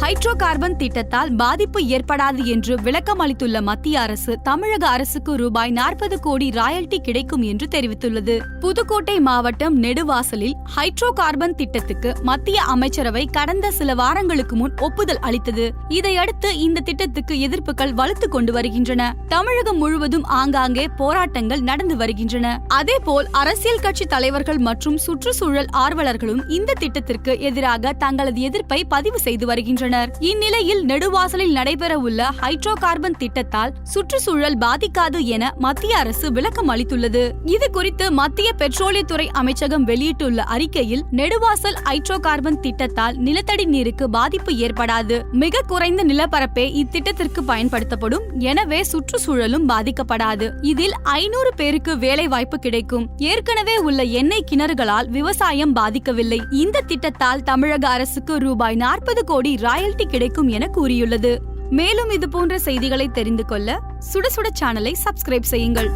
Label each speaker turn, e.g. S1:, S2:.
S1: Hydro carbon திட்டத்தால் பாதிப்பு ஏற்படாது என்று விளக்கம் அளித்துள்ள மத்திய அரசு தமிழக அரசுக்கு ரூபாய் 40 கோடி ராயல்டி கிடைக்கும் என்று தெரிவித்துள்ளது. புதுக்கோட்டை மாவட்டம் நெடுவாசலில் ஹைட்ரோ கார்பன் திட்டத்துக்கு மத்திய அமைச்சரவை கடந்த சில வாரங்களுக்கு முன் ஒப்புதல் அளித்தது. இதையடுத்து இந்த திட்டத்துக்கு எதிர்ப்புகள் வலுத்துக் கொண்டு வருகின்றன. தமிழகம் முழுவதும் ஆங்காங்கே போராட்டங்கள் நடந்து வருகின்றன. அதேபோல் அரசியல் கட்சி தலைவர்கள் மற்றும் சுற்றுச்சூழல் ஆர்வலர்களும் இந்த திட்டத்திற்கு எதிராக தங்களது எதிர்ப்பை பதிவு செய்து வருகின்றனர். இந்நிலையில் நெடுவாசலில் நடைபெற உள்ள ஹைட்ரோ கார்பன் திட்டத்தால் சுற்றுச்சூழல் பாதிக்காது என மத்திய அரசு விளக்கம் அளித்துள்ளது. இது குறித்து மத்திய பெட்ரோலியத்துறை அமைச்சகம் வெளியிட்டுள்ள அறிக்கையில் நெடுவாசல் ஹைட்ரோ கார்பன் திட்டத்தால் நிலத்தடி நீருக்கு பாதிப்பு ஏற்படாது. மிக குறைந்த நிலப்பரப்பே இத்திட்டத்திற்கு பயன்படுத்தப்படும். எனவே சுற்றுச்சூழலும் பாதிக்கப்படாது. இதில் 500 பேருக்கு வேலை வாய்ப்பு கிடைக்கும். ஏற்கனவே உள்ள எண்ணெய் கிணறுகளால் விவசாயம் பாதிக்கவில்லை. இந்த திட்டத்தால் தமிழக அரசுக்கு ரூபாய் 40 கோடி ராயல்டி கிடைக்கும் என கூறியுள்ளது. மேலும் இது போன்ற செய்திகளை தெரிந்து கொள்ள சுட சுட சேனலை சப்ஸ்கிரைப் செய்யுங்கள்.